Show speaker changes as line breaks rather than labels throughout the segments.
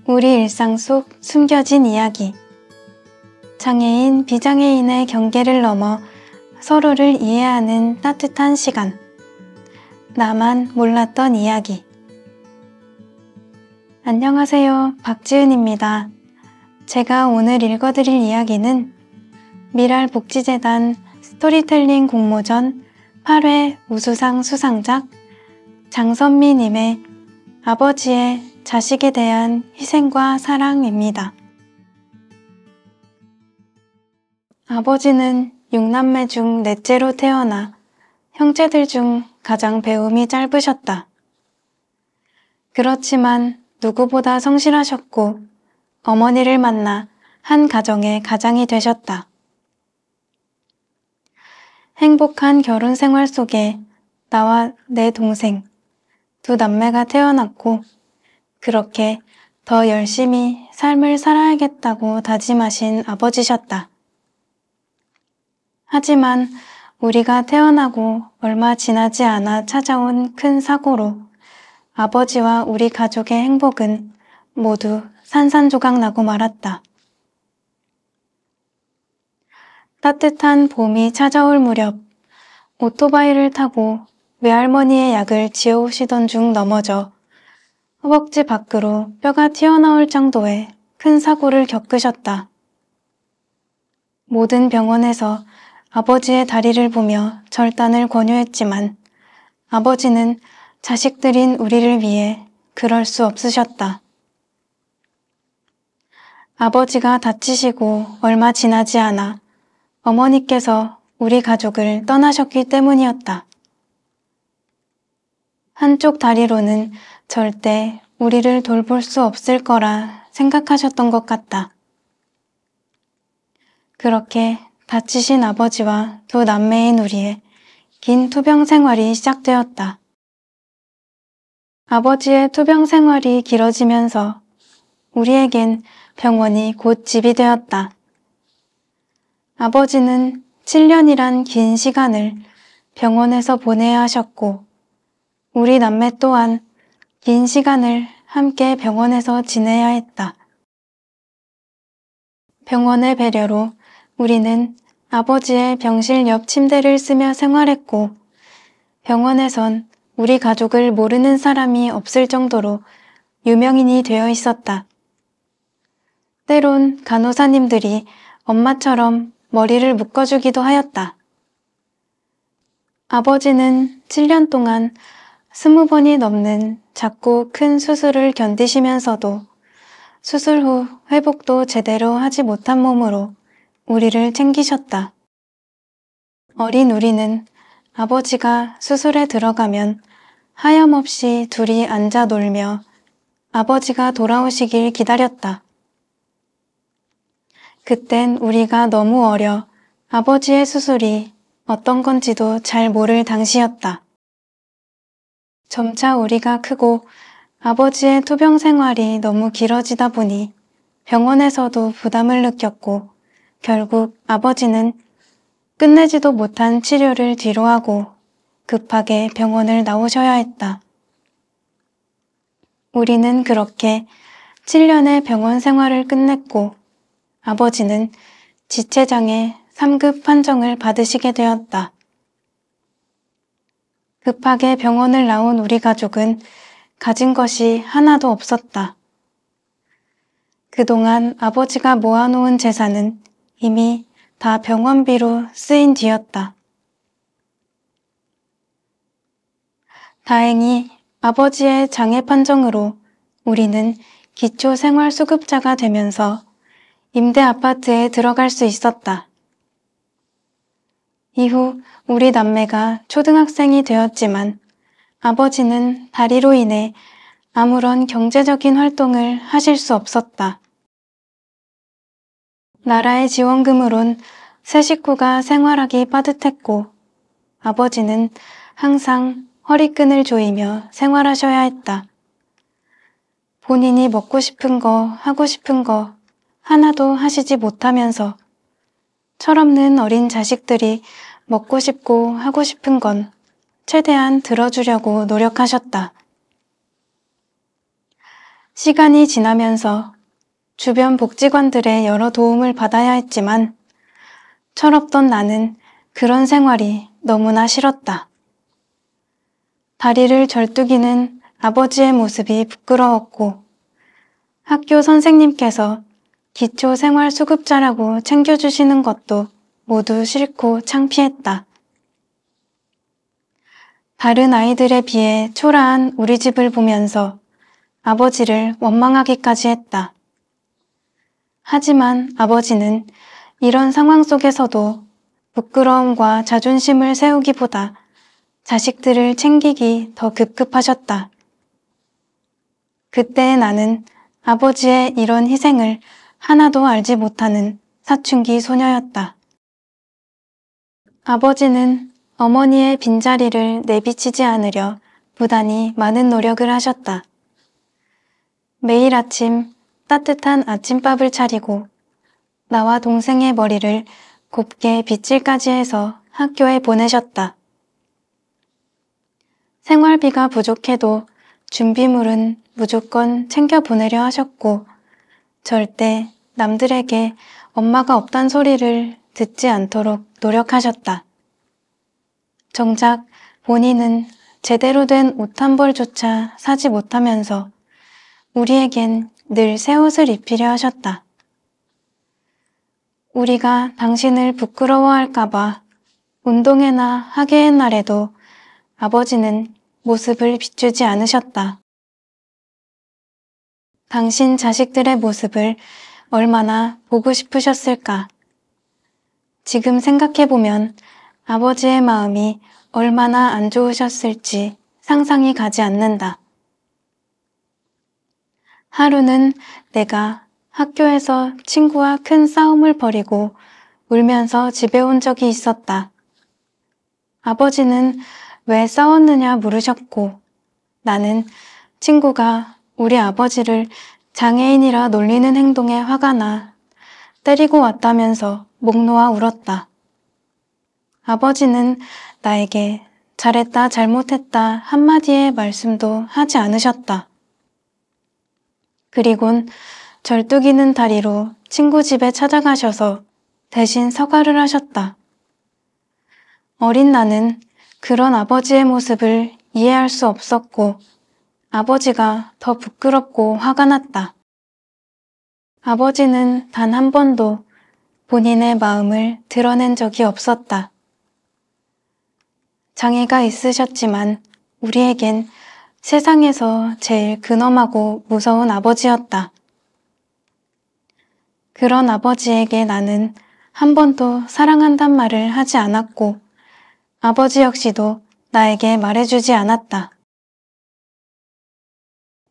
우리 일상 속 숨겨진 이야기. 장애인, 비장애인의 경계를 넘어 서로를 이해하는 따뜻한 시간. 나만 몰랐던 이야기. 안녕하세요. 박지은입니다. 제가 오늘 읽어드릴 이야기는 미랄복지재단 스토리텔링 공모전 8회 우수상 수상작 장선미님의 아버지의 자식에 대한 희생과 사랑입니다. 아버지는 6남매 중 넷째로 태어나 형제들 중 가장 배움이 짧으셨다. 그렇지만 누구보다 성실하셨고 어머니를 만나 한 가정의 가장이 되셨다. 행복한 결혼 생활 속에 나와 내 동생, 두 남매가 태어났고 그렇게 더 열심히 삶을 살아야겠다고 다짐하신 아버지셨다. 하지만 우리가 태어나고 얼마 지나지 않아 찾아온 큰 사고로 아버지와 우리 가족의 행복은 모두 산산조각 나고 말았다. 따뜻한 봄이 찾아올 무렵 오토바이를 타고 외할머니의 약을 지어오시던 중 넘어져 허벅지 밖으로 뼈가 튀어나올 정도의 큰 사고를 겪으셨다. 모든 병원에서 아버지의 다리를 보며 절단을 권유했지만 아버지는 자식들인 우리를 위해 그럴 수 없으셨다. 아버지가 다치시고 얼마 지나지 않아 어머니께서 우리 가족을 떠나셨기 때문이었다. 한쪽 다리로는 절대 우리를 돌볼 수 없을 거라 생각하셨던 것 같다. 그렇게 다치신 아버지와 두 남매인 우리의 긴 투병 생활이 시작되었다. 아버지의 투병 생활이 길어지면서 우리에겐 병원이 곧 집이 되었다. 아버지는 7년이란 긴 시간을 병원에서 보내야 하셨고 우리 남매 또한 긴 시간을 함께 병원에서 지내야 했다. 병원의 배려로 우리는 아버지의 병실 옆 침대를 쓰며 생활했고 병원에선 우리 가족을 모르는 사람이 없을 정도로 유명인이 되어 있었다. 때론 간호사님들이 엄마처럼 머리를 묶어주기도 하였다. 아버지는 7년 동안 20번이 넘는 작고 큰 수술을 견디시면서도 수술 후 회복도 제대로 하지 못한 몸으로 우리를 챙기셨다. 어린 우리는 아버지가 수술에 들어가면 하염없이 둘이 앉아 놀며 아버지가 돌아오시길 기다렸다. 그땐 우리가 너무 어려 아버지의 수술이 어떤 건지도 잘 모를 당시였다. 점차 우리가 크고 아버지의 투병 생활이 너무 길어지다 보니 병원에서도 부담을 느꼈고 결국 아버지는 끝내지도 못한 치료를 뒤로하고 급하게 병원을 나오셔야 했다. 우리는 그렇게 7년의 병원 생활을 끝냈고 아버지는 지체장애 3급 판정을 받으시게 되었다. 급하게 병원을 나온 우리 가족은 가진 것이 하나도 없었다. 그동안 아버지가 모아놓은 재산은 이미 다 병원비로 쓰인 뒤였다. 다행히 아버지의 장애 판정으로 우리는 기초생활수급자가 되면서 임대 아파트에 들어갈 수 있었다. 이후 우리 남매가 초등학생이 되었지만 아버지는 다리로 인해 아무런 경제적인 활동을 하실 수 없었다. 나라의 지원금으론 세 식구가 생활하기 빠듯했고 아버지는 항상 허리끈을 조이며 생활하셔야 했다. 본인이 먹고 싶은 거, 하고 싶은 거 하나도 하시지 못하면서 철없는 어린 자식들이 먹고 싶고 하고 싶은 건 최대한 들어주려고 노력하셨다. 시간이 지나면서 주변 복지관들의 여러 도움을 받아야 했지만 철없던 나는 그런 생활이 너무나 싫었다. 다리를 절뚝이는 아버지의 모습이 부끄러웠고 학교 선생님께서 기초생활수급자라고 챙겨주시는 것도 모두 싫고 창피했다. 다른 아이들에 비해 초라한 우리 집을 보면서 아버지를 원망하기까지 했다. 하지만 아버지는 이런 상황 속에서도 부끄러움과 자존심을 세우기보다 자식들을 챙기기 더 급급하셨다. 그때 나는 아버지의 이런 희생을 하나도 알지 못하는 사춘기 소녀였다. 아버지는 어머니의 빈자리를 내비치지 않으려 부단히 많은 노력을 하셨다. 매일 아침 따뜻한 아침밥을 차리고 나와 동생의 머리를 곱게 빗질까지 해서 학교에 보내셨다. 생활비가 부족해도 준비물은 무조건 챙겨 보내려 하셨고 절대 남들에게 엄마가 없단 소리를 듣지 않도록 노력하셨다. 정작 본인은 제대로 된 옷 한 벌조차 사지 못하면서 우리에겐 늘 새 옷을 입히려 하셨다. 우리가 당신을 부끄러워할까봐 운동회나 학예의 날에도 아버지는 모습을 비추지 않으셨다. 당신 자식들의 모습을 얼마나 보고 싶으셨을까? 지금 생각해보면 아버지의 마음이 얼마나 안 좋으셨을지 상상이 가지 않는다. 하루는 내가 학교에서 친구와 큰 싸움을 벌이고 울면서 집에 온 적이 있었다. 아버지는 왜 싸웠느냐 물으셨고 나는 친구가 우리 아버지를 장애인이라 놀리는 행동에 화가 나 때리고 왔다면서 목 놓아 울었다. 아버지는 나에게 잘했다 잘못했다 한마디의 말씀도 하지 않으셨다. 그리곤 절뚝이는 다리로 친구 집에 찾아가셔서 대신 사과를 하셨다. 어린 나는 그런 아버지의 모습을 이해할 수 없었고 아버지가 더 부끄럽고 화가 났다. 아버지는 단 한 번도 본인의 마음을 드러낸 적이 없었다. 장애가 있으셨지만 우리에겐 세상에서 제일 근엄하고 무서운 아버지였다. 그런 아버지에게 나는 한 번도 사랑한단 말을 하지 않았고 아버지 역시도 나에게 말해주지 않았다.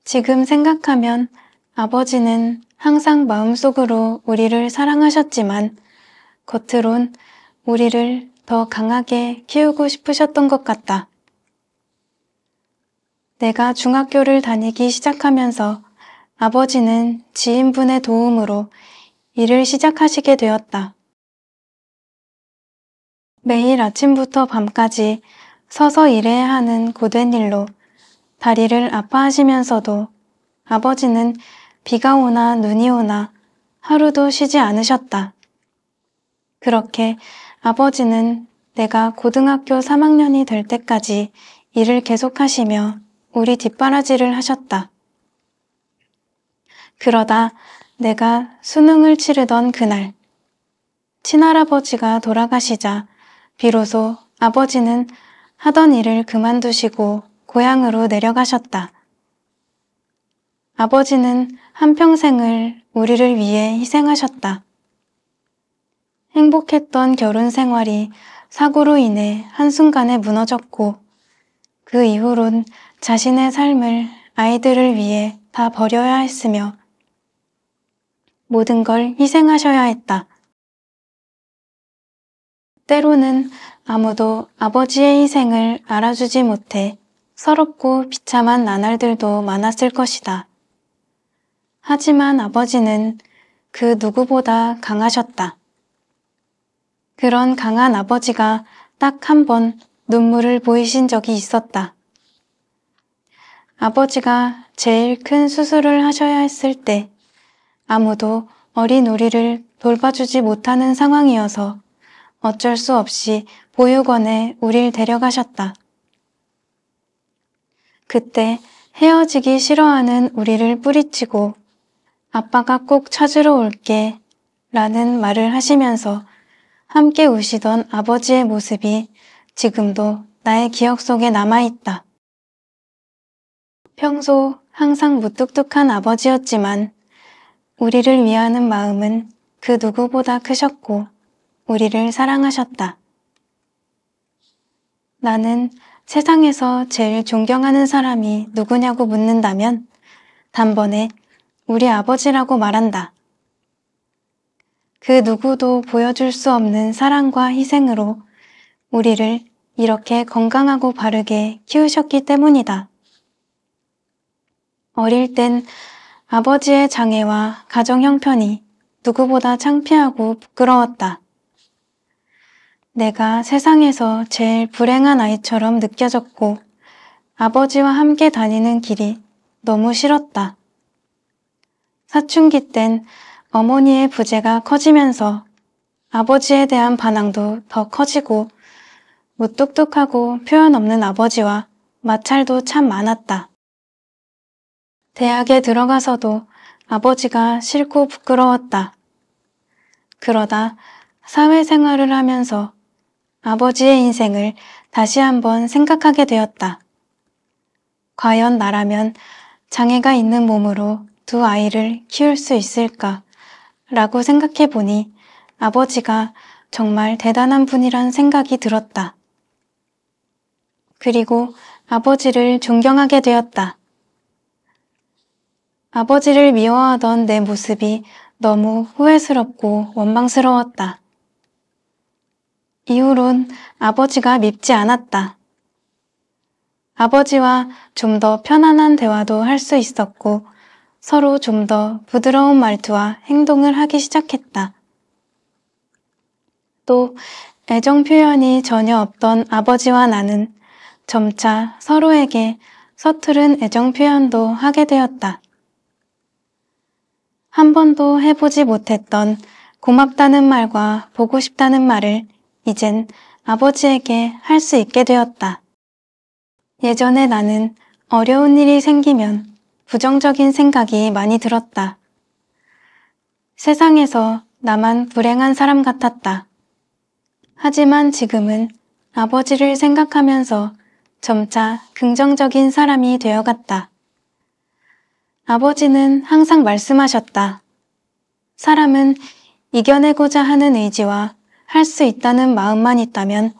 지금 생각하면 아버지는 항상 마음속으로 우리를 사랑하셨지만 겉으론 우리를 더 강하게 키우고 싶으셨던 것 같다. 내가 중학교를 다니기 시작하면서 아버지는 지인분의 도움으로 일을 시작하시게 되었다. 매일 아침부터 밤까지 서서 일해야 하는 고된 일로 다리를 아파하시면서도 아버지는 비가 오나 눈이 오나 하루도 쉬지 않으셨다. 그렇게 아버지는 내가 고등학교 3학년이 될 때까지 일을 계속하시며 우리 뒷바라지를 하셨다. 그러다 내가 수능을 치르던 그날, 친할아버지가 돌아가시자 비로소 아버지는 하던 일을 그만두시고 고향으로 내려가셨다. 아버지는 한평생을 우리를 위해 희생하셨다. 행복했던 결혼 생활이 사고로 인해 한순간에 무너졌고 그 이후론 자신의 삶을 아이들을 위해 다 버려야 했으며 모든 걸 희생하셔야 했다. 때로는 아무도 아버지의 희생을 알아주지 못해 서럽고 비참한 나날들도 많았을 것이다. 하지만 아버지는 그 누구보다 강하셨다. 그런 강한 아버지가 딱 한 번 눈물을 보이신 적이 있었다. 아버지가 제일 큰 수술을 하셔야 했을 때 아무도 어린 우리를 돌봐주지 못하는 상황이어서 어쩔 수 없이 보육원에 우릴 데려가셨다. 그때 헤어지기 싫어하는 우리를 뿌리치고 아빠가 꼭 찾으러 올게 라는 말을 하시면서 함께 우시던 아버지의 모습이 지금도 나의 기억 속에 남아있다. 평소 항상 무뚝뚝한 아버지였지만 우리를 위하는 마음은 그 누구보다 크셨고 우리를 사랑하셨다. 나는 세상에서 제일 존경하는 사람이 누구냐고 묻는다면 단번에 우리 아버지라고 말한다. 그 누구도 보여줄 수 없는 사랑과 희생으로 우리를 이렇게 건강하고 바르게 키우셨기 때문이다. 어릴 땐 아버지의 장애와 가정 형편이 누구보다 창피하고 부끄러웠다. 내가 세상에서 제일 불행한 아이처럼 느껴졌고 아버지와 함께 다니는 길이 너무 싫었다. 사춘기 땐 어머니의 부재가 커지면서 아버지에 대한 반항도 더 커지고 무뚝뚝하고 표현 없는 아버지와 마찰도 참 많았다. 대학에 들어가서도 아버지가 싫고 부끄러웠다. 그러다 사회생활을 하면서 아버지의 인생을 다시 한번 생각하게 되었다. 과연 나라면 장애가 있는 몸으로 두 아이를 키울 수 있을까? 라고 생각해 보니 아버지가 정말 대단한 분이란 생각이 들었다. 그리고 아버지를 존경하게 되었다. 아버지를 미워하던 내 모습이 너무 후회스럽고 원망스러웠다. 이후론 아버지가 밉지 않았다. 아버지와 좀 더 편안한 대화도 할 수 있었고 서로 좀 더 부드러운 말투와 행동을 하기 시작했다. 또 애정 표현이 전혀 없던 아버지와 나는 점차 서로에게 서투른 애정 표현도 하게 되었다. 한 번도 해보지 못했던 고맙다는 말과 보고 싶다는 말을 이젠 아버지에게 할 수 있게 되었다. 예전에 나는 어려운 일이 생기면 부정적인 생각이 많이 들었다. 세상에서 나만 불행한 사람 같았다. 하지만 지금은 아버지를 생각하면서 점차 긍정적인 사람이 되어갔다. 아버지는 항상 말씀하셨다. 사람은 이겨내고자 하는 의지와 할 수 있다는 마음만 있다면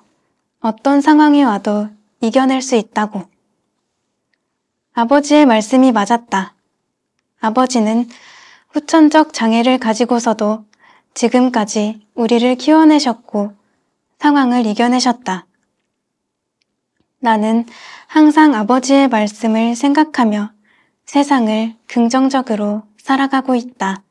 어떤 상황이 와도 이겨낼 수 있다고. 아버지의 말씀이 맞았다. 아버지는 후천적 장애를 가지고서도 지금까지 우리를 키워내셨고 상황을 이겨내셨다. 나는 항상 아버지의 말씀을 생각하며 세상을 긍정적으로 살아가고 있다.